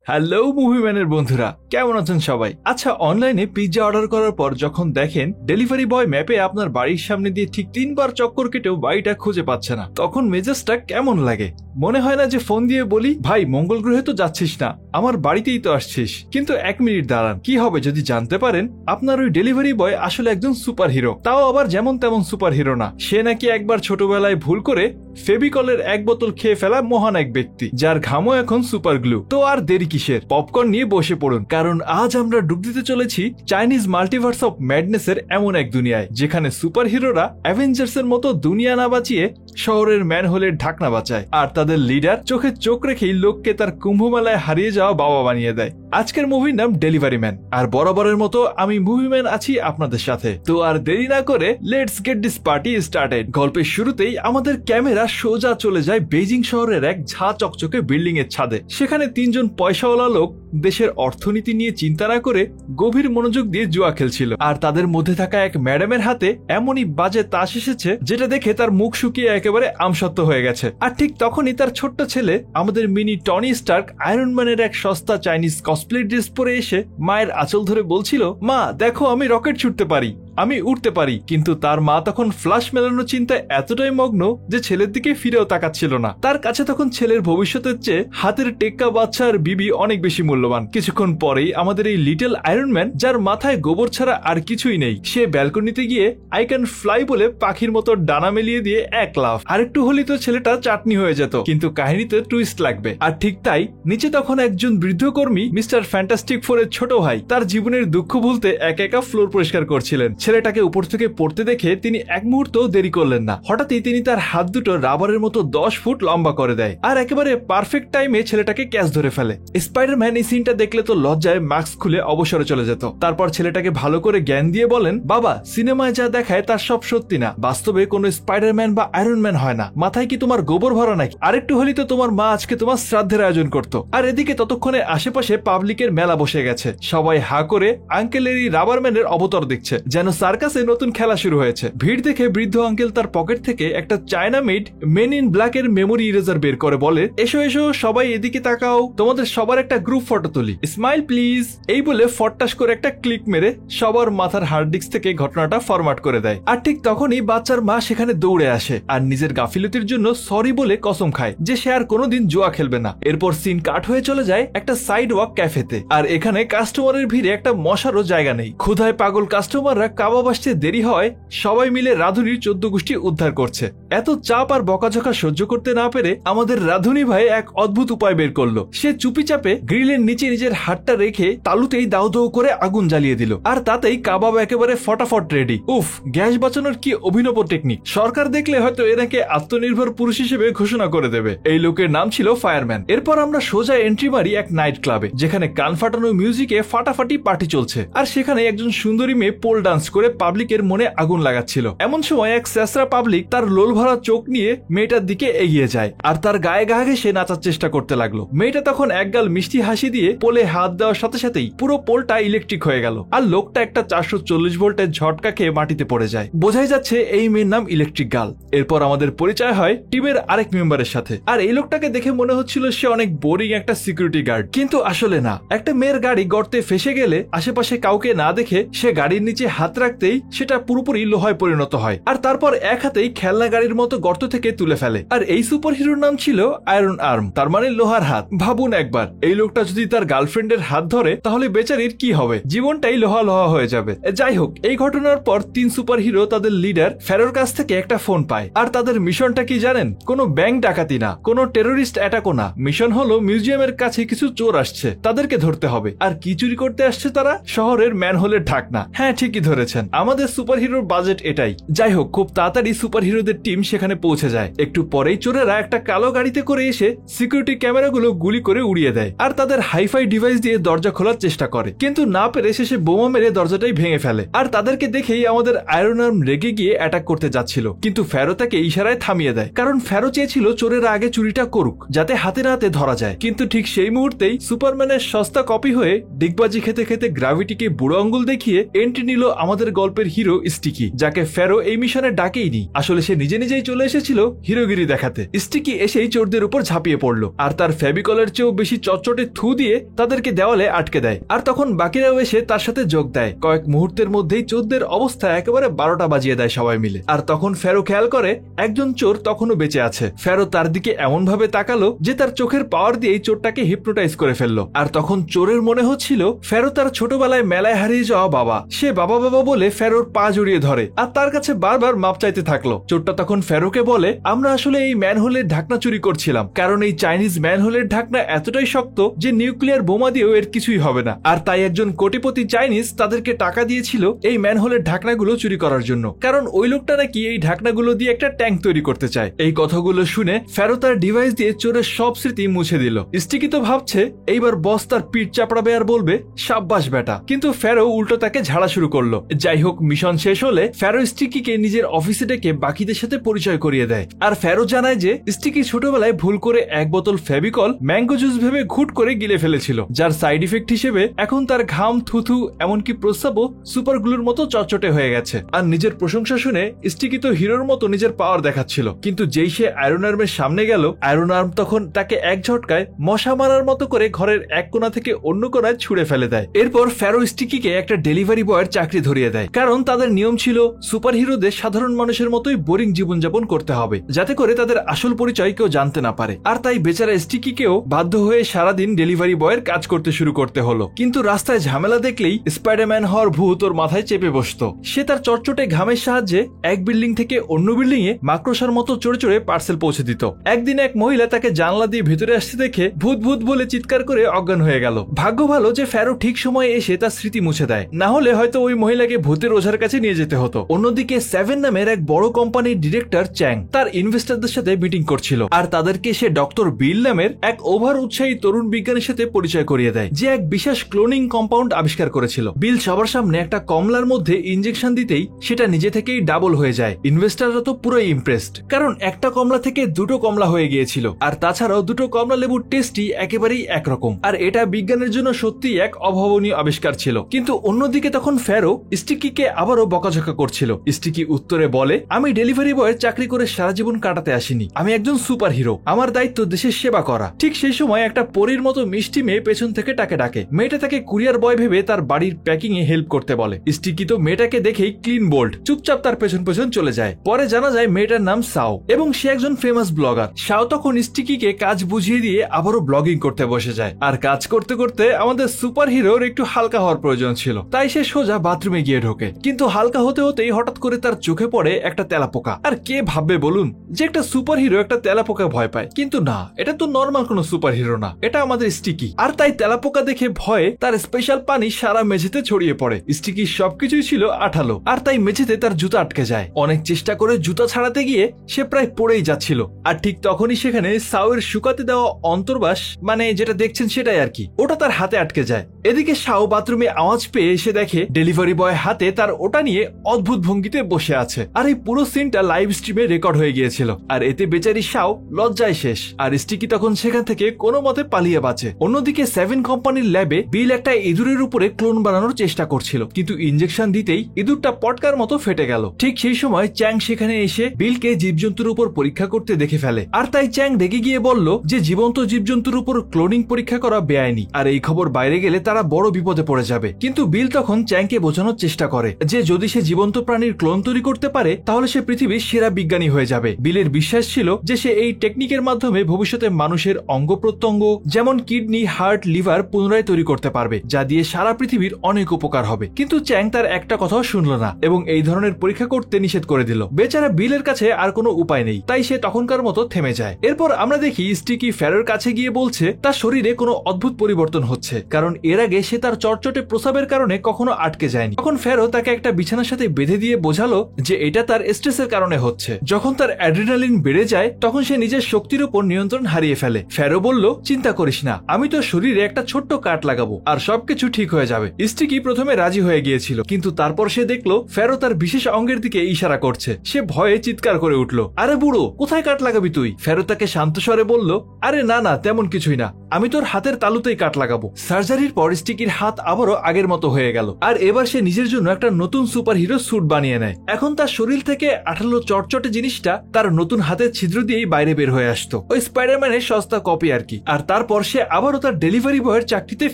Hello মুভিম্যানের বন্ধুরা, কেমন আছেন সবাই? আচ্ছা, অনলাইনে পিৎজা অর্ডার করার পর যখন দেখেন ডেলিভারি বয় ম্যাপে আপনার বাড়ির সামনে দিয়ে ঠিক 3বার চক্কর কেটেও বাড়িটা খুঁজে পাচ্ছে না, তখন মেজাজটা কেমন লাগে? মনে হয় না যে ফোন দিয়ে বলি, ভাই মঙ্গল গ্রহে তো যাচ্ছিস না, আমার বাড়িতেই তো আসছিস? কিন্তু 1 মিনিট দাঁড়ান, কি হবে যদি জানতে পারেন আপনার ওই ডেলিভারি বয় আসলে একজন সুপার হিরো। তাও আবার যেমন তেমন সুপার হিরো না, সে নাকি একবার ছোটবেলায় ভুল করে ফেভিকলের 1 বোতল খেয়ে ফেলা মহান এক ব্যক্তি, যার ঘামও এখন সুপার গ্লু। তো আর দেরি কিসের, পপকর্ন নিয়ে বসে পড়ুন, কারণ আজ আমরা ডুব দিতে চলেছি চাইনিজ মাল্টিভার্স অফ ম্যাডনেস এর এমন এক দুনিয়ায় যেখানে সুপার হিরোরা অ্যাভেঞ্জার্স এর মতো দুনিয়া না বাঁচিয়ে শহরের ম্যানহোলের ঢাকনা বাঁচায়, আর তাদের লিডার চোখে চোখ রেখেই লোককে তার কুম্ভমেলায় হারিয়ে যাওয়া বাবা বানিয়ে দেয়। আজকের মুভির নাম ডেলিভারি ম্যান, আর বরাবরের মতো আমি মুভিম্যান আছি আপনাদের সাথে। তো আর দেরি না করে let's get this party started. গল্পের শুরুতেই আমাদের ক্যামেরা সোজা চলে যায় বেজিং শহরের এক ঝা চকচকে বিল্ডিং এর ছাদে। সেখানে 3জন পয়সাওয়ালা লোক দেশের অর্থনীতি নিয়ে চিন্তা না করে গভীর মনোযোগ দিয়ে জুয়া খেলছিল, আর তাদের মধ্যে থাকা এক ম্যাডামের হাতে এমনই বাজে তাস এসেছে যেটা দেখে তার মুখ শুকিয়ে একেবারে আমসত্ত্ব হয়ে গেছে। আর ঠিক তখনই তার ছোট্ট ছেলে আমাদের মিনি টনি স্টার্ক আয়রন ম্যানের এক সস্তা চাইনিজ কসপ্লে ড্রেস পরে এসে মায়ের আঁচল ধরে বলছিল, মা দেখো আমি রকেট ছুটতে পারি, আমি উঠতে পারি। কিন্তু তার মা তখন ফ্লাশ মেলানোর চিন্তায় এতটাই মগ্ন যে ছেলের দিকে ফিরেও তাকাচ্ছিল না। তার কাছে তখন ছেলের ভবিষ্যতের চেয়ে হাতের টেক্কা বাচ্চা আর বিবি অনেক বেশি মূল্যবান। কিছুক্ষণ পরেই আমাদের এই লিটল আয়রন ম্যান, যার মাথায় গোবর ছাড়া আর কিছুই নেই, সে ব্যালকনিতে গিয়ে আই ক্যান ফ্লাই বলে পাখির মতো ডানা মেলিয়ে দিয়ে এক লাফ। আরেকটু হলেই তো ছেলেটা চাটনি হয়ে যেত, কিন্তু কাহিনীতে টুইস্ট লাগবে। আর ঠিক তাই নিচে তখন একজন বৃদ্ধ কর্মী মিস্টার ফ্যান্টাস্টিক ফোরের ছোট ভাই তার জীবনের দুঃখ ভুলতে একা একা ফ্লোর পরিষ্কার করছিলেন। ছেলেটাকে উপর থেকে পড়তে দেখে তিনি এক মুহূর্ত দেরি করলেন না। হঠাৎই তিনি তার হাত দুটো রাবারের মতো 10 ফুট লম্বা করে দেয়, আর একেবারে পারফেক্ট টাইমে ছেলেটাকে ক্যাচ ধরে ফেলে। স্পাইডারম্যান এই সিনটা দেখলে তো লজ্জায় মাস্ক খুলে অবসরে চলে যেত। তারপর ছেলেটাকে ভালো করে জ্ঞান দিয়ে বলেন, বাবা সিনেমায় যা দেখায় তার সব সত্যি না, বাস্তবে কোনো স্পাইডারম্যান বা আয়রন ম্যান হয় না। মাথায় কি তোমার গোবর ভরা নাকি? আরেকটু হলেই তো তোমার মা আজকে তোমার শ্রাদ্ধের আয়োজন করতো। আর এদিকে ততক্ষণে আশেপাশে পাবলিকের মেলা বসে গেছে, সবাই হা করে আঙ্কেলের এই রাবার ম্যানের অবতার দেখছে, যেন সার্কাসে নতুন খেলা শুরু হয়েছে। ভিড় দেখে বৃদ্ধ আঙ্কেল তার পকেট থেকে একটা China made men in black এর মেমোরি ইরেজার বের করে বলে, এসো এসো সবাই এদিকে তাকাও, তোমাদের সবার একটা গ্রুপ ফটো তুলি, স্মাইল প্লিজ। এই বলে ফট্টাস করে একটা ক্লিক মেরে সবার মাথার হার্ড ডিস্ক থেকে ঘটনাটা ফরম্যাট করে দেয়। আর ঠিক তখনই বাচ্চার মা সেখানে দৌড়ে আসে আর নিজের গাফিলতির জন্য সরি বলে কসম খায় যে সে আর কোনোদিন জুয়া খেলবে না। এরপর সিন কাট হয়ে চলে যায় একটা সাইড ওয়াক ক্যাফেতে, আর এখানে কাস্টমারের ভিড়ে একটা মশারও জায়গা নেই। ক্ষুধায় পাগল কাস্টমাররা কাবাব আসতে দেরি হয়, সবাই মিলে রাধুনির 14 গোষ্ঠী উদ্ধার করছে। এত চাপ আর বকাঝকা সহ্য করতে না পেরে আমাদের রাধুনি ভাই এক অদ্ভুত উপায় বের করলো। সে চুপি চাপে গ্রিলের নিচে নিজের হাতটা রেখে তালুতেই দাউ দাউ করে আগুন জ্বালিয়ে দিল, আর তাতেই কাবাব একেবারে ফটাফট রেডি। উফ, গ্যাস বাঁচানোর কি অভিনব টেকনিক! সরকার দেখলে হয়তো এনাকে আত্মনির্ভর পুরুষ হিসেবে ঘোষণা করে দেবে। এই লোকের নাম ছিল ফায়ারম্যান। এরপর আমরা সোজা এন্ট্রি মারি এক নাইট ক্লাবে, যেখানে কান ফাটানো মিউজিকে ফাটাফাটি পার্টি চলছে, আর সেখানে একজন সুন্দরী মেয়ে পোল ডান্স করে পাবলিকের মনে আগুন লাগাচ্ছিল। এমন সময় এক স্যাসরা পাবলিক তার লোল ভরা চোখ নিয়ে মেয়েটার দিকে এগিয়ে যায়, আর তার গায়ে গা ঘেঁষে নাচার চেষ্টা করতে লাগলো। মেয়েটা তখন একগাল মিষ্টি হাসি দিয়ে পোলে হাত দেওয়ার সাথে সাথেই পুরো পোলটা ইলেকট্রিক হয়ে গেল, আর লোকটা একটা 440 ভোল্টের ঝটকা খেয়ে মাটিতে পড়ে যায়। বোঝাই যাচ্ছে এই মেয়ের নাম ইলেকট্রিক গার্ল। এরপর আমাদের পরিচয় হয় টিমের আরেক মেম্বারের সাথে, আর এই লোকটাকে দেখে মনে হচ্ছিল সে অনেক বোরিং একটা সিকিউরিটি গার্ড, কিন্তু আসলে না। একটা মেয়ের গাড়ি গর্তে ফেসে গেলে আশেপাশে কাউকে না দেখে সে গাড়ির নিচে হাত রাখতেই সেটা পুরোপুরি লোহায় পরিণত হয়, আর তারপর এক হাতেই খেলনা গাড়ির মতো গর্ত থেকে তুলে ফেলে। আর এই সুপার হিরোর নাম ছিল আয়রন আর্ম, তার মানে লোহার হাত। ভাবুন একবার, এই লোকটা যদি তার গার্লফ্রেন্ডের হাত ধরে তাহলে বেচারির কি হবে, জীবনটাই লোহা লোহা হয়ে যাবে। যাই হোক, এই ঘটনার পর 3 সুপার হিরো তাদের লিডার ফেরোর কাছ থেকে একটা ফোন পায়, আর তাদের মিশনটা কি জানেন? কোনো ব্যাংক ডাকাতি না, কোনো টেরোরিস্ট অ্যাটাকও না। মিশন হলো মিউজিয়ামের কাছে কিছু চোর আসছে, তাদেরকে ধরতে হবে। আর কি চুরি করতে আসছে তারা? শহরের ম্যানহোলের ঢাকনা। হ্যাঁ, ঠিকই ধরেছেন, আমাদের সুপার হিরোর বাজেট এটাই। যাই হোক, খুব তাড়াতাড়ি সুপার হিরোদের টিম সেখানে পৌঁছে যায়। একটু পরেই চোরেরা একটা কালো গাড়িতে করে এসে সিকিউরিটি ক্যামেরাগুলো গুলি করে উড়িয়ে দেয়, আর তাদের হাইফাই ডিভাইস দিয়ে দরজা খোলার চেষ্টা করে, কিন্তু না পেরে শেষে বোমা মেরে দরজাটাই ভেঙে ফেলে। আর তাদেরকে দেখেই আমাদের আয়রন আর্ম রেগে গিয়ে অ্যাটাক করতে যাচ্ছিল, কিন্তু ফ্যারো তাকে ইশারায় থামিয়ে দেয়, কারণ ফ্যারো চেয়েছিল চোরেরা আগে চুরিটা করুক, যাতে হাতে নাতে ধরা যায়। কিন্তু ঠিক সেই মুহূর্তেই সুপারম্যানের সস্তা কপি হয়ে ডিগবাজি খেতে খেতে গ্রাভিটিকে বুড়ো আঙ্গুল দেখিয়ে এন্ট্রি নিল আমাদের আমাদের গল্পের হিরো স্টিকি, যাকে ফেরো এই মিশনে ডাকেইনি। আসলে সে নিজে নিজেই চলে এসেছিল হিরোগিরি দেখাতে। স্টিকি এসেই চোরদের উপর ঝাঁপিয়ে পড়লো আর তার ফেভিকলের চেয়েও বেশি চটচটে থু দিয়ে তাদেরকে দেওয়ালে আটকে দেয়। আর তখন বাকিরাও এসে তার সাথে যোগ দেয়। কয়েক মুহূর্তের মধ্যেই চোরদের অবস্থা একেবারে 12টা বাজিয়ে দেয় সবাই মিলে। আর তখন ফেরো খেয়াল করে একজন চোর তখনও বেঁচে আছে। ফেরো তার দিকে এমন ভাবে তাকালো যে তার চোখের পাওয়ার দিয়েই চোরটাকে হিপনোটাইজ করে ফেললো। আর তখন চোরের মনে হচ্ছিল ফেরো তার ছোটবেলায় মেলায় হারিয়ে যাওয়া বাবা। সে বাবা বাবা বলে ফেরোর পা জড়িয়ে ধরে আর তার কাছে বারবার মাপ চাইতে থাকলো। চোরটা তখন ফেরোকে বলে, আমরা আসলে এই ম্যানহোলের ঢাকনা চুরি করছিলাম, কারণ এই চাইনিজ ম্যানহোলের ঢাকনা এতটাই শক্ত যে নিউক্লিয়ার বোমা দিয়েও এর কিছুই হবে না। আর তাই একজন কোটিপতি চাইনিজ তাদেরকে টাকা দিয়েছিল এই ম্যানহোলের ঢাকনাগুলো চুরি করার জন্য, কারণ ওই লোকটা নাকি এই ঢাকনাগুলো দিয়ে একটা ট্যাঙ্ক তৈরি করতে চায়। এই কথাগুলো শুনে ফেরো তার ডিভাইস দিয়ে চোরের সব স্মৃতি মুছে দিল। স্টিকি তো ভাবছে এইবার বস তার পিঠ চাপড়াবে আর বলবে সাব্বাস বেটা, কিন্তু ফেরো উল্টো তাকে ঝাড়া শুরু করলো। যাই হোক, মিশন শেষ হলে ফেরো স্টিকিকে নিজের অফিসে ডেকে বাকিদের সাথে পরিচয় করিয়ে দেয়। আর ফেরো জানায় যে স্টিকি ছোটবেলায় ভুল করে এক বোতল ফেভিকল ম্যাঙ্গো জুস ভেবে ঘুট করে গিলে ফেলেছিল, যার সাইড ইফেক্ট হিসেবে এখন তার ঘাম, থুথু, এমনকি প্রস্রাবও সুপার গ্লুর মতো চটচটে হয়ে গেছে। আর নিজের প্রশংসা শুনে স্টিকি তো হিরোর মতো নিজের পাওয়ার দেখাচ্ছিল, কিন্তু যেই সে আয়রন আর্মের সামনে গেল, আয়রন আর্ম তখন তাকে এক ঝটকায় মশা মারার মতো করে ঘরের এক কোণা থেকে অন্য কোণায় ছুড়ে ফেলে দেয়। এরপর ফেরো স্টিকিকে একটা ডেলিভারি বয়ের চাকরি ধরিয়ে দেয়, কারণ তাদের নিয়ম ছিল সুপার হিরোদের সাধারণ মানুষের মতোই বোরিং জীবনযাপন করতে হবে, যাতে করে তাদের আসল পরিচয় কেউ জানতে না পারে। আর তাই বেচারা স্টিকিকেও বাধ্য হয়ে সারাদিন ডেলিভারি বয়ের কাজ করতে শুরু করতে হলো। কিন্তু রাস্তায় ঝামেলা দেখলেই স্পাইডারম্যান হওয়ার ভূত ওর মাথায় চেপে বসতো। সে তার চটচটে ঘামের সাহায্যে এক বিল্ডিং থেকে অন্য বিল্ডিং এ মাকড়সার মতো চড়ে চড়ে পার্সেল পৌঁছে দিত। একদিন এক মহিলা তাকে জানলা দিয়ে ভেতরে আসতে দেখে ভূত ভূত বলে চিৎকার করে অজ্ঞান হয়ে গেল। ভাগ্য ভালো যে ফেরো ঠিক সময়ে এসে তার স্মৃতি মুছে দেয়, না হলে হয়তো ওই মহিলাকে ভূতের ওঝার কাছে নিয়ে যেতে হতো। অন্যদিকে সেভেন নামের এক বড় কোম্পানির ডিরেক্টর চ্যাং তার ইনভেস্টরদের সাথে মিটিং করছিল, আর তাদেরকে সে ডক্টর বিল নামের এক ওভার উৎসাহী তরুণ বিজ্ঞানীর সাথে পরিচয় করিয়ে দেয়, যে এক বিশেষ ক্লোনিং কম্পাউন্ড আবিষ্কার করেছিল। বিল সবার সামনে একটা কমলার মধ্যে ইনজেকশন দিতেই সেটা নিজে থেকেই ডাবল হয়ে যায়। ইনভেস্টররা তো পুরোই ইমপ্রেসড, কারণ একটা কমলা থেকে দুটো কমলা হয়ে গিয়েছিল। আর তাছাড়াও দুটো কমলা লেবুর টেস্টই একেবারেই একরকম, আর এটা বিজ্ঞানের জন্য সত্যি এক অভাবনীয় আবিষ্কার ছিল। কিন্তু অন্যদিকে তখন ফেরো স্টিকিকে আবারও বকাঝকা করছিল। স্টিকি উত্তরে বলে, আমি ডেলিভারি বয়ের চাকরি করে সারা জীবন কাটাতে আসিনি, আমি একজন সুপার হিরো, আমার দায়িত্ব দেশের সেবা করা। ঠিক সেই সময় একটা পরীর মতো মিষ্টি মেয়ে পেছন থেকে তাকে ডাকে। মেয়েটা তাকে কুরিয়ার বয় ভেবে তার বাড়ির প্যাকিং এ হেল্প করতে বলে। স্টিকি তো মেয়েটাকে দেখেই ক্লিন বোল্ড, চুপচাপ তার পেছন পেছন চলে যায়। পরে জানা যায় মেয়েটার নাম সাও এবং সে একজন ফেমাস ব্লগার। সাও তখন স্টিকিকে কাজ বুঝিয়ে দিয়ে আবারও ব্লগিং করতে বসে যায়। আর কাজ করতে করতে আমাদের সুপার হিরোর একটু হালকা হওয়ার প্রয়োজন ছিল, তাই সে সোজা বাথরুমে গিয়ে ঢোকে। কিন্তু হালকা হতে হতেই হঠাৎ করে তার চোখে পড়ে একটা তেলাপোকা। আর কে ভাববে বলুন যে একটা সুপার হিরো একটা তেলাপোকা ভয় পায়? কিন্তু না, এটা তো নর্মাল কোনো সুপার হিরো না, এটা আমাদের স্টিকি। আর তাই তেলাপোকা দেখে ভয়ে তার স্পেশাল পানি সারা মেঝেতে ছড়িয়ে পড়ে। স্টিকির সবকিছুই ছিল আঠালো, আর তাই মেঝেতে তার জুতা আটকে যায়। অনেক চেষ্টা করে জুতা ছাড়াতে গিয়ে সে প্রায় পড়েই যাচ্ছিল। আর ঠিক তখনই সেখানে সাওয়ের শুকাতে দেওয়া অন্তর্বাস, মানে যেটা দেখছেন সেটাই আর কি, ওটা তার হাতে আটকে যায়। এদিকে সাও বাথরুমে আওয়াজ পেয়ে এসে দেখে ডেলিভারি বয় হাতে তার ওটা নিয়ে অদ্ভুত ভঙ্গিতে বসে আছে। আর এই পুরো সিনটা লাইভ স্ট্রিমে রেকর্ড হয়ে গিয়েছিল। আর এতে বেচারি সাও লজ্জায় শেষ। আর স্টিকি তখন সেখান থেকে কোনো মতে পালিয়ে বাঁচে। অন্যদিকে সেভেন কোম্পানির ল্যাবে বিল একটা ইঁদুরের উপরে ক্লোন বানানোর চেষ্টা করছিল, কিন্তু ইনজেকশন দিতেই ইঁদুরটা পটকার মতো ফেটে গেল। ঠিক সেই সময় চ্যাং সেখানে এসে বিলকে জীবজন্তুর উপর পরীক্ষা করতে দেখে ফেলে। আর তাই চ্যাং রেগে গিয়ে বলল যে জীবন্ত জীবজন্তুর উপর ক্লোনিং পরীক্ষা করা বেআইনি, আর এই খবর বাইরে গেলে তারা বড় বিপদে পড়ে যাবে। কিন্তু বিল তখন চ্যাংকে বোঝানোর চেষ্টা করে যে যদি সে জীবন্ত প্রাণীর ক্লোন তৈরি করতে পারে তাহলে সে পৃথিবীর সেরা বিজ্ঞানী হয়ে যাবে। বিলের বিশ্বাস ছিল যে সে এই টেকনিকের মাধ্যমে ভবিষ্যতে মানুষের অঙ্গ প্রত্যঙ্গ যেমন কিডনি, হার্ট, লিভার পুনরায় তৈরি করতে পারবে, যা দিয়ে সারা পৃথিবীর অনেক উপকার হবে। কিন্তু চ্যাং তার একটা কথাও শুনল না এবং এই ধরনের পরীক্ষা করতে নিষেধ করে দিল। বেচারা বিলের কাছে আর কোনো উপায় নেই, তাই সে তখনকার মতো থেমে যায়। এরপর আমরা দেখি স্টিকি ফেরোর কাছে গিয়ে বলছে তার শরীরে কোনো অদ্ভুত পরিবর্তন হচ্ছে, কারণ এর আগে সে তার চটচটে প্রস্রাবের কারণে কখনো আটকে যায়নি। তখন ফেরো তাকে একটা বিছানার সাথে বেঁধে দিয়ে বোঝালো যে এটা তার স্ট্রেসের কারণে হচ্ছে। যখন তার অ্যাড্রিনালিন বেড়ে যায় তখন সে নিজের শক্তির উপর নিয়ন্ত্রণ হারিয়ে ফেলে। ফেরো বলল, চিন্তা করিস না, আমি তো শরীরে একটা ছোট্ট কাট লাগাবো আর সবকিছু ঠিক হয়ে যাবে। স্টিকি প্রথমে রাজি হয়ে গিয়েছিল, কিন্তু তারপর সে দেখলো ফেরো তার বিশেষ অঙ্গের দিকে ইশারা করছে। সে ভয়ে চিৎকার করে উঠল, আরে বুড়ো, কোথায় কাট লাগাবি তুই? ফেরো তাকে শান্ত স্বরে বলল, আরে না না, তেমন কিছুই না, আমি তোর হাতের তালুতেই কাট লাগাবো। সার্জারির পর স্টিকির হাত আবারও আগের মতো হয়ে গেল, আর এবার সে নিজের নিজের জন্য একটা নতুন সুপার হিরো স্যুট বানিয়ে নেয়। এখন তার শরীর থেকে আঠালো চটচটে জিনিসটা তার নতুন হাতের ছিদ্র দিয়েই বাইরে বের হয়ে আসতো, ওই স্পাইডারম্যানের সস্তা কপি আর কি। আর তারপর সে আবারও তার ডেলিভারি বয়ের চাকরিতে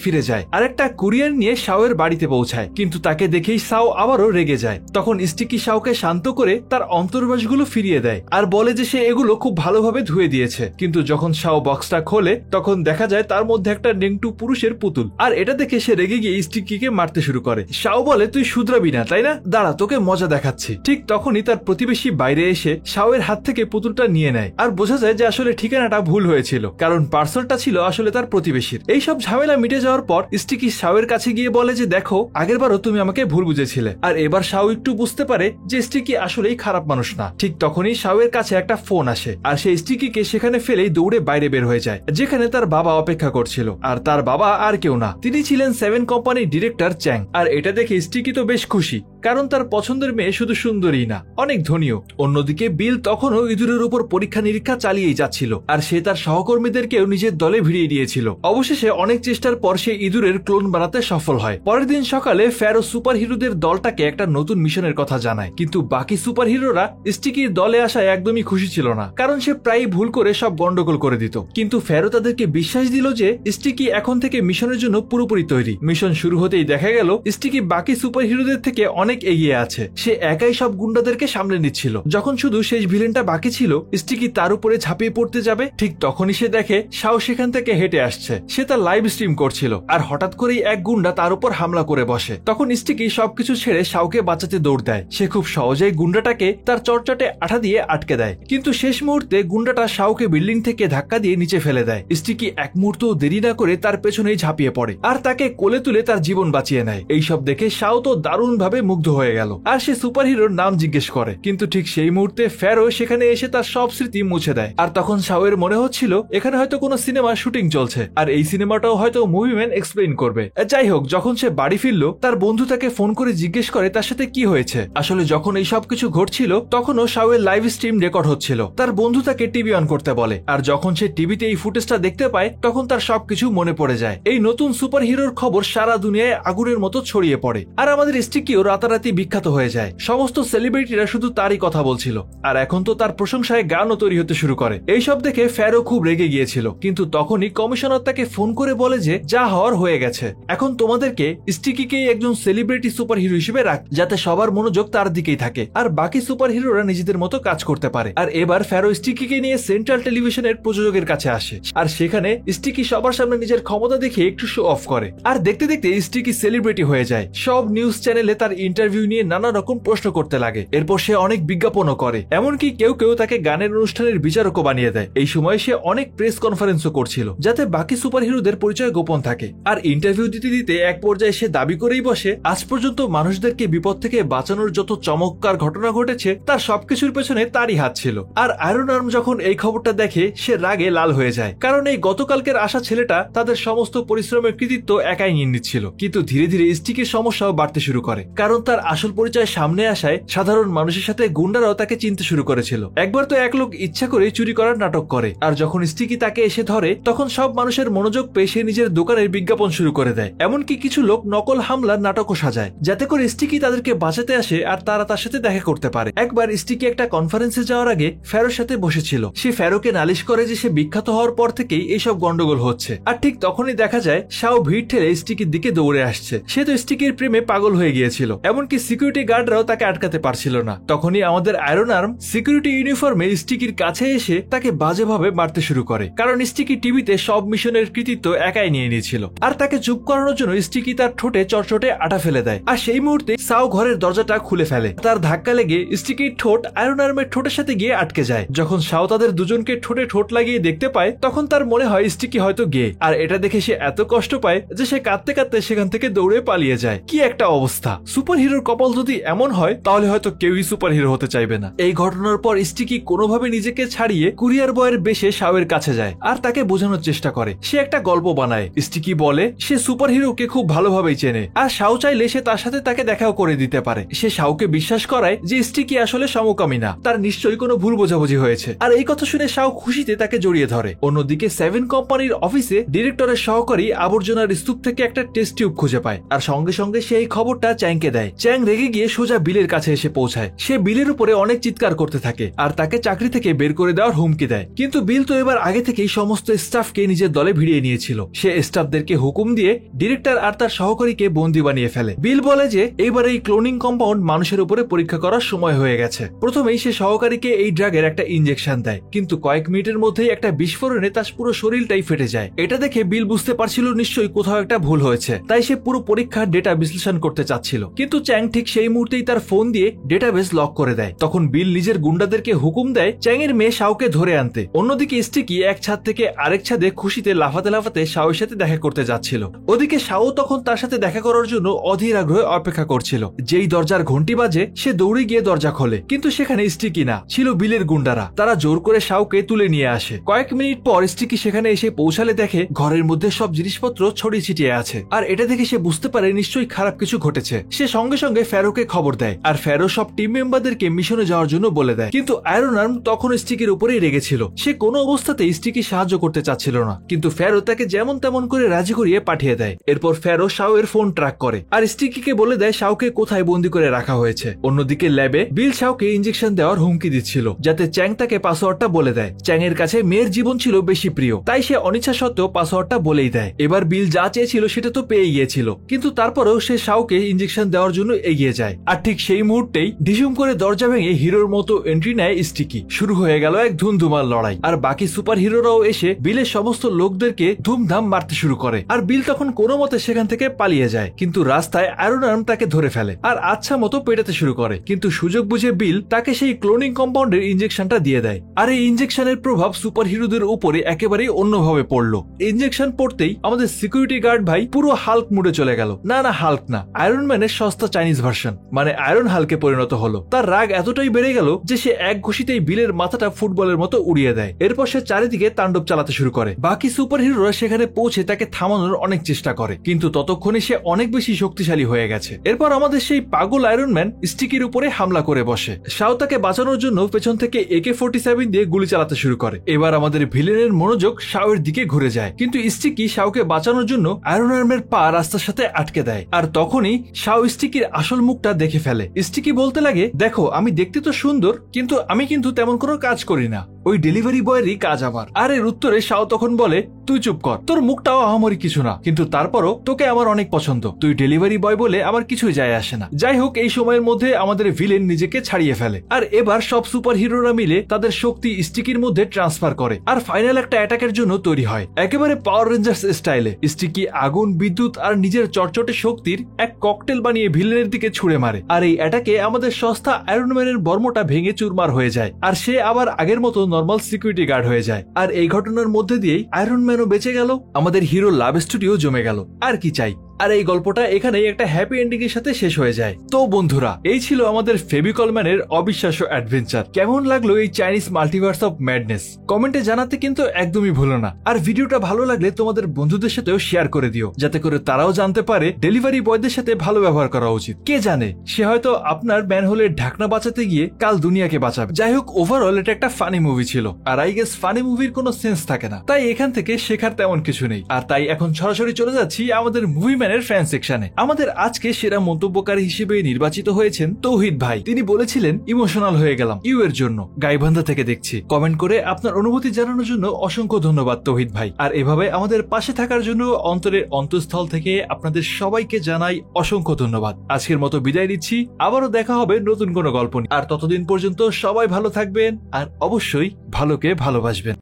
ফিরে যায় আর একটা কুরিয়ার নিয়ে শাওয়ের বাড়িতে পৌঁছায়। কিন্তু তাকে দেখেই শাও আবারও রেগে যায়। তখন স্টিকি শাওকে শান্ত করে তার অন্তর্বাসগুলো ফিরিয়ে দেয় আর বলে যে সে এগুলো খুব ভালোভাবে ধুয়ে দিয়েছে। কিন্তু যখন শাও বক্সটা খোলে তখন দেখা যায় তার মধ্যে একটা নেংটু পুরুষের পুতুল, আর এটা দেখে সে রেগে গিয়ে স্টিকিকে মারতে শুরু করে। শাও বলে তুই শুধরাবি না তাই না, দাঁড়া তোকে মজা দেখাচ্ছি। ঠিক তখনই তার প্রতিবেশী বাইরে এসে শাওয়ের হাত থেকে পুতুলটা নিয়ে নেয় আর বোঝা যায় যে আসলে ঠিকানাটা ভুল হয়েছিল, কারণ পার্সেলটা ছিল আসলে তার প্রতিবেশীর। এইসব ঝামেলা মিটে যাওয়ার পর স্টিকি শাওয়ের কাছে গিয়ে বলে যে দেখো আগেরবারও তুমি আমাকে ভুল বুঝেছিলে। আর এবার শাও একটু বুঝতে পারে যে স্টিকি আসলেই খারাপ মানুষ না। ঠিক তখনই শাওয়ের কাছে একটা ফোন আসে আর সে স্টিকিকে সেখানে ফেলেই দৌড়ে বাইরে বের হয়ে যায়, যেখানে তার বাবা অপেক্ষা করছিল। আর তার বাবা আর কেউ না, তিনি ছিলেন 7 কোম্পানির ডিরেক্টর চ্যাং। আর এটা দেখে স্টিকি তো বেশ খুশি, কারণ তার পছন্দের মেয়ে শুধু সুন্দরী না, অনেক ধনীও। অন্যদিকে বিল তখনও ইঁদুরের উপর পরীক্ষা নিরীক্ষা চালিয়েই যাচ্ছিল আর সে তার সহকর্মীদেরকেও নিজের দলে ভিড়িয়ে দিয়েছিল। অবশেষে অনেক চেষ্টার পর সে ইঁদুরের ক্লোন বানাতে সফল হয়। পরের দিন সকালে ফ্যারো সুপার হিরোদের দলটাকে একটা নতুন মিশনের কথা জানায়, কিন্তু বাকি সুপার হিরোরা স্টিকির দলে আসায় একদমই খুশি ছিল না, কারণ সে প্রায় ভুল করে সব গন্ডগোল করে দিত। কিন্তু ফ্যারো তাদেরকে বিশ্বাস দিল যে স্টিকি এখন থেকে মিশনের জন্য পুরোপুরি তৈরি। মিশন শুরু হতেই দেখা গেল স্টিকি বাকি সুপার হিরোদের থেকে অনেক এগিয়ে আছে। সে একাই সব গুন্ডাদেরকে সামলে নিচ্ছিল। যখন শুধু শেষ ভিলেনটা বাকি ছিল, স্টিকি তার উপরে ঝাঁপিয়ে পড়তে যাবে, ঠিক তখনই সে দেখে শাও সেখান থেকে হেঁটে আসছে। সে তার লাইভ স্ট্রিম করছিল আর হঠাৎ করেই এক গুন্ডা তার উপর হামলা করে বসে। তখন স্টিকি সবকিছু ছেড়ে শাওকে বাঁচাতে দৌড় দেয়। সে খুব সহজেই গুন্ডাটাকে তার চটচটে আঠা দিয়ে আটকে দেয়, কিন্তু শেষ মুহূর্তে গুন্ডাটা শাওকে বিল্ডিং থেকে ধাক্কা দিয়ে নিচে ফেলে দেয়। স্টিকি এক মুহূর্ত দেরি না করে তার পেছনেই ঝাঁপিয়ে পড়ে আর তাকে কোলে তুলে তার জীবন বাঁচিয়ে নেয়। এইসব দেখে শাও তো দারুণ ভাবে মুগ্ধ হয়ে গেল আর সে সুপার হিরোর নাম জিজ্ঞেস করে, কিন্তু ঠিক সেই মুহূর্তে ফ্যারো সেখানে এসে তার সব স্মৃতি মুছে দেয়। আর তখন শাওয়ের মনে হচ্ছিল এখানে হয়তো কোনো সিনেমা শুটিং চলছে আর এই সিনেমাটাও হয়তো মুভিম্যান এক্সপ্লেইন করবে। যাই হোক, যখন সে বাড়ি ফিরল তার বন্ধু তাকে ফোন করে জিজ্ঞেস করে তার সাথে কি হয়েছে। আসলে যখন এই সব কিছু ঘটছিল তখনও শাওয়ের লাইভ স্ট্রিম রেকর্ড হচ্ছিল। তার বন্ধু তাকে টিভি অন করতে বলে আর যখন সে টিভিতে এই ফুটেজটা দেখতে পায় তখন তার সবকিছু মনে পড়ে যায়। এই নতুন সুপার হিরোর খবর সারা দুনিয়ায় আগুনের মতো ছড়িয়ে পড়ে আর আমাদের স্টিকিও রাতারাতি বিখ্যাত হয়ে যায়। সমস্ত সেলিব্রিটিরা শুধু তারই কথা বলছিল আর এখন তো তার প্রশংসায় গানও তৈরি হতে শুরু করে। এইসব দেখে ফ্যারো খুব রেগে গিয়েছিল, কিন্তু তখনই কমিশনার তাকে ফোন করে বলে যে যা হওয়ার হয়ে গেছে, এখন তোমাদেরকে স্টিকিকেই একজন সেলিব্রিটি সুপার হিরো হিসেবে রাখ, যাতে সবার মনোযোগ তার দিকেই থাকে আর বাকি সুপার হিরোরা নিজেদের মতো কাজ করতে পারে। আর এবার ফ্যারো স্টিকিকে নিয়ে সেন্ট্রাল টেলিভিশনের প্রযোজকের কাছে আসে আর সেখানে স্টিকি সবার সামনে নিজের ক্ষমতা দেখে একটু শো অফ করে। আর দেখতে দেখতে স্টিকি সেলিব্রিটি হয়ে যায়। সব নিউজ চ্যানেলে তার ইন্টারভিউ নিয়ে নানা রকম প্রশ্ন করতে লাগে। এরপর সে অনেক বিজ্ঞাপনও করে, এমনকি কেউ কেউ তাকে গানের অনুষ্ঠানের বিচারকও বানিয়ে দেয়। এই সময় সে অনেক প্রেস কনফারেন্সও করছিল যাতে বাকি সুপার হিরোদের পরিচয় গোপন থাকে। আর ইন্টারভিউ দিতে দিতে এক পর্যায়ে সে দাবি করেই বসে আজ পর্যন্ত মানুষদেরকে বিপদ থেকে বাঁচানোর যত চমৎকার ঘটনা ঘটেছে তার সবকিছুর পেছনে তারই হাত ছিল। আর আয়রন আর্ম যখন এই খবরটা দেখে সে রাগে লাল হয়ে যায়, কারণ এই গতকালকের আসা ছেলেটা তাদের সমস্ত পরিশ্রমের কৃতিত্ব একাই নিয়ে নিচ্ছিল। কিন্তু ধীরে ধীরে স্টিকের সমস্যাও বাড়তে শুরু করে, কারণ তার আসল পরিচয় সামনে আসায় সাধারণ মানুষের সাথে গুন্ডারাও তাকে চিনতে শুরু করেছিল। একবার তো এক লোক ইচ্ছা করে চুরি করার নাটক করে আর যখন স্টিকি তাকে এসে ধরে তখন সব মানুষের মনোযোগ পেয়ে সে নিজের দোকানের বিজ্ঞাপন শুরু করে দেয়। এমনকি কিছু লোক নকল হামলার নাটকও সাজায় যাতে করে স্টিকি তাদেরকে বাঁচাতে আসে আর তারা তার সাথে দেখা করতে পারে। একবার স্টিকি একটা কনফারেন্সে যাওয়ার আগে ফ্যারোর সাথে বসেছিল। সে ফ্যারোকে নালিশ করে যে সে বিখ্যাত হওয়ার পর থেকেই এইসব গন্ডগোল হচ্ছে। আর ঠিক তখনই দেখা যায় শাও ভিড় ঠেলে স্টিকির দিকে দৌড়ে আসছে। সে তো স্টিকির প্রেমে পাগল হয়ে গিয়েছিল, এমনকি সিকিউরিটি গার্ডরাও তাকে আটকাতে পারছিল না। তখনই আমাদের আয়রন আর্ম সিকিউরিটি ইউনিফর্মে স্টিকির কাছে এসে তাকে বাজেভাবে মারতে শুরু করে, কারণ স্টিকি টিভিতে সব মিশনের কৃতিত্ব একাই নিয়ে নিয়েছিল। আর তাকে চুপ করানোর জন্য স্টিকি তার ঠোঁটে চটচটে আটা ফেলে দেয় আর সেই মুহূর্তে শাও ঘরের দরজাটা খুলে ফেলে। তার ধাক্কা লেগে স্টিকির ঠোঁট আয়রন আর্মের ঠোঁটের সাথে গিয়ে আটকে যায়। যখন শাও তাদের দুজনকে ঠোঁটে ঠোঁট লাগিয়ে দেখতে পায় তখন তার মনে হয় স্টিকি হয়তো গে, আর এটা দেখে সে এত কষ্ট পায় যে সে কাঁদতে কাঁদতে সেখান থেকে দৌড়ে পালিয়ে যায়। কি একটা অবস্থা! সুপার হিরোর কপাল যদি এমন হয় তাহলে হয়তো কেউই সুপার হিরো হতে চাইবে না। এই ঘটনার পর স্টিকি কোনোভাবে নিজেকে ছাড়িয়ে কুরিয়ার বয়ের বেশে শাওয়ের কাছে যায় আর তাকে বোঝানোর চেষ্টা করে। সে একটা গল্প বানায়। স্টিকি বলে সে সুপার হিরোকে খুব ভালোভাবেই চেনে আর শাও চাইলে সে তার সাথে তাকে দেখাও করে দিতে পারে। সে শাওকে বিশ্বাস করায় যে স্টিকি আসলে সমকামী না, তার নিশ্চয়ই কোনো ভুল বোঝাবুঝি হয়েছে। আর এই কথা শুনে শাও খুশিতে তাকে জড়িয়ে ধরে। অন্যদিকে 7 কোম্পানির অফিসে ডিরেক্টরের সহকারী আবর্জনার স্তূপ থেকে একটা টেস্ট টিউব খুঁজে পায় আর সঙ্গে সঙ্গে সে এই খবরটা চ্যাংকে দেয়। চ্যাং রেগে গিয়ে সোজা বিলের কাছে এসে পৌঁছায়। সে বিলের উপরে অনেক চিৎকার করতে থাকে আর তাকে চাকরি থেকে বের করে দেওয়ার হুমকি দেয়। কিন্তু বিল তো এবার আগে থেকেই সমস্ত স্টাফকে নিজের দলে ভিড়িয়ে নিয়েছিল। সে স্টাফদেরকে হুকুম দিয়ে ডিরেক্টর আর তার সহকারীকে বন্দী বানিয়ে ফেলে। বিল বলে যে এইবার এই ক্লোনিং কম্পাউন্ড মানুষের উপরে পরীক্ষা করার সময় হয়ে গেছে। প্রথমেই সে সহকারীকে এই ড্রাগের একটা ইনজেকশন দেয়, কিন্তু কয়েক মিনিটের মধ্যেই একটা বিস্ফোরণে তার পুরো শরীরটাই ফেটে যায়। এটা দেখে বিল বুঝতে পারছিল নিশ্চয়ই কোথাও একটা ভুল হয়েছে, তাই সে পুরো পরীক্ষার ডেটা বিশ্লেষণ করতে চাচ্ছিল। কিন্তু চ্যাং ঠিক সেই মুহূর্তেই তার ফোন দিয়ে ডেটাবেস লক করে দেয়। তখন বিল নিজের গুন্ডাদেরকে হুকুম দেয় চ্যাং এর মেয়ে শাওকে ধরে আনতে। অন্যদিকে স্টিকি এক ছাদ থেকে আরেক ছাদে খুশিতে লাফাতে লাফাতে শাওয়ের সাথে দেখা করতে যাচ্ছিল। ওদিকে শাও তখন তার সাথে দেখা করার জন্য অধীর আগ্রহে অপেক্ষা করছিল। যেই দরজার ঘন্টি বাজে সে দৌড়ে গিয়ে দরজা খোলে, কিন্তু সেখানে স্টিকি না, ছিল বিলের গুন্ডারা। তারা জোর করে শাওকে তুলে নিয়ে আসে। কয়েক মিনিট পর স্টিকি সেখানে এসে পৌঁছালে দেখে ঘরের মধ্যে সব জিনিসপত্র ছড়িয়ে ছিটিয়ে আছে। আর এটা দেখে সে বুঝতে পারে নিশ্চয়ই খারাপ কিছু ঘটেছে। সে সঙ্গে সঙ্গে ফ্যারোকে খবর দেয়, আর ফ্যারো সব টিম মেম্বারদেরকে মিশনে যাওয়ার জন্য বলে দেয়। কিন্তু আয়রন আর্ম তখন স্টিকির উপরেই রেগেছিল। সে কোনো অবস্থাতেই স্টিকি সাহায্য করতে চাচ্ছিল না, কিন্তু ফ্যারো তাকে যেমন তেমন করে রাজি করিয়ে পাঠিয়ে দেয়। এরপর ফ্যারো শাও এর ফোন ট্র্যাক করে আর স্টিকিকে বলে দেয় শাওকে কোথায় বন্দি করে রাখা হয়েছে। অন্যদিকে ল্যাবে বিল শাওকে ইনজেকশন দেওয়ার হুমকি দিচ্ছিল যাতে চ্যাং তাকে পাসওয়ার্ডটা বলে দেয়। চ্যাং এর কাছে মেয়ের জীবন ছিল বেশি প্রিয়, তাই সে অনিচ্ছা সত্ত্বেও পাসওয়ার্ডটা বলেই দেয়। এবার বিল যা চেয়েছিল সেটা তো পেয়ে গিয়েছিল, কিন্তু তারপরেও সে শাওকে ইনজেকশন দেওয়ার জন্য এগিয়ে যায়। আর ঠিক সেই মুহূর্তেই ঢিসুম করে দরজা ভেঙে হিরোর মতো এন্ট্রি নেয় স্টিকি। শুরু হয়ে গেল এক ধুমধুমার লড়াই, আর বাকি সুপার হিরোরাও এসে বিলের সমস্ত লোকদেরকে ধুমধাম মারতে শুরু করে। আর বিল তখন কোনো মতে সেখান থেকে পালিয়ে যায়, কিন্তু রাস্তায় আয়রন আর্ম তাকে ধরে ফেলে আর আচ্ছা মতো পেটাতে শুরু করে। কিন্তু সুযোগ বুঝে বিল তাকে সেই ক্লোনিং কম্পাউন্ডের ইনজেকশনটা দিয়ে দেয়। আর এই ইনজেকশনের প্রভাব সুপার হিরোদের উপরে একেবারেই অন্যভাবে পড়লো। ইনজেকশন পড়তেই আমাদের সিকিউরিটি গার্ড ভাই পুরো হাল্ক মুডে চলে গেল। না হাল্ক না, আয়রন ম্যানের সস্তা চাইনিজ ভার্সন, মানে আয়রন হাল্কে পরিণত হলো। তার রাগ এতটাই বেড়ে গেল যে সে এক ঘুষিতেই বিলের মাথাটা ফুটবলের মতো উড়িয়ে দেয়। এরপর সে চারিদিকে তাণ্ডব চালাতে শুরু করে। বাকি সুপার হিরোরা সেখানে পৌঁছে তাকে থামানোর অনেক চেষ্টা করে, কিন্তু ততক্ষণে সে অনেক বেশি শক্তিশালী হয়ে গেছে। এরপর আমাদের সেই পাগল আয়রন ম্যান স্টিকির উপরে হামলা করে বসে। শাও তাকে বাঁচানোর জন্য পেছন থেকে AK-47 দিয়ে গুলি চালাতে শুরু করে। এবার আমাদের ভিলেনের মনোযোগ শাওয়ের দিকে ঘুরে যায়, কিন্তু স্টিকি শাওকে বাঁচানোর জন্য আয়রন আর্মের পা রাস্তার সাথে আটকে দেয়। আর তখনই শাও স্টিকির আসল মুখটা দেখে ফেলে। স্টিকি বলতে লাগে, দেখো আমি দেখতে তো সুন্দর, কিন্তু আমি কিন্তু তেমন কোনো কাজ করি না, ওই ডেলিভারি বয়েরই কাজ আমার। আর এর উত্তরে শাও তখন বলে, তুই চুপ কর, তোর মুখটাও আহামরি কিছু না, কিন্তু তারপরও তোকে আমার অনেক পছন্দ, তুই ডেলিভারি বয় বলে আমার কিছুই যায় আসে না। যাই হোক, এই সময়ের মধ্যে আমাদের ভিলেন নিজেকে ছাড়িয়ে ফেলে, আর এবার সব সুপার হিরোরা মিলে তাদের শক্তি স্টিকির মধ্যে ট্রান্সফার করে, আর ফাইনাল একটা অ্যাটাকের জন্য তৈরি হয় একেবারে পাওয়ার রেঞ্জার্স স্টাইলে। স্টিকি আগুন, বিদ্যুৎ আর নিজের চটচটে শক্তির এক ককটেল বানিয়ে ভিলেনের দিকে ছুড়ে মারে। আর এই অ্যাটাকে আমাদের সস্তা আয়রন ম্যানের বর্মটা ভেঙে চুরমার হয়ে যায়, আর সে আবার আগের মতো নর্মাল সিকিউরিটি গার্ড হয়ে যায়। আর এই ঘটনার মধ্যে দিয়েই আয়রন ম্যানও বেঁচে গেল, আমাদের হিরো লাভ স্টুডিও জমে গেল। আর কি চাই? আর এই গল্পটা এখানেই একটা হ্যাপি এন্ডিং এর সাথে শেষ হয়ে যায়। তো বন্ধুরা, এই ছিল আমাদের ফেভিকল ম্যানের অবিশ্বাস্য অ্যাডভেঞ্চার। কেমন লাগলো এই চাইনিজ মাল্টিভার্স অফ ম্যাডনেস? কমেন্টে জানাতে কিন্তু একদমই ভুলো না। আর ভিডিওটা ভালো লাগলে তোমাদের বন্ধুদের সাথেও শেয়ার করে দিও, যাতে করে তারাও জানতে পারে ডেলিভারি বয়দের সাথে ভালো ব্যবহার করা উচিত। কে জানে, সে হয়তো আপনার ম্যানহোলের ঢাকনা বাঁচাতে গিয়ে কাল দুনিয়াকে বাঁচাবে। যাই হোক, ওভারঅল এটা একটা ফানি মুভি ছিল, আর আই গেস ফানি মুভির কোনো সেন্স থাকে না, তাই এখান থেকে শেখার তেমন কিছু নেই। আর তাই এখন সরাসরি চলে যাচ্ছি আমাদের মুভি ম্যানের ফ্যান সেকশনে। আমাদের আজকে সেরা মন্তব্যকারী হিসেবে নির্বাচিত হয়েছেন তৌহিদ ভাই। তিনি বলেছিলেন, ইমোশনাল হয়ে গেলাম ইউ এর জন্য, গাইবান্ধা থেকে দেখছি। কমেন্ট করে আপনার অনুভূতি জানানোর জন্য অসংখ্য ধন্যবাদ তৌহিদ ভাই। আর এভাবে আমাদের পাশে থাকার জন্য অন্তরের অন্তঃস্থল থেকে আপনাদের সবাইকে জানাই অসংখ্য ধন্যবাদ। আজকের মতো বিদায় নিচ্ছি, আবারও দেখা হবে নতুন কোনো গল্প নিয়ে। আর ততদিন পর্যন্ত সবাই ভালো থাকবেন, আর অবশ্যই ভালোকে ভালোবাসবেন।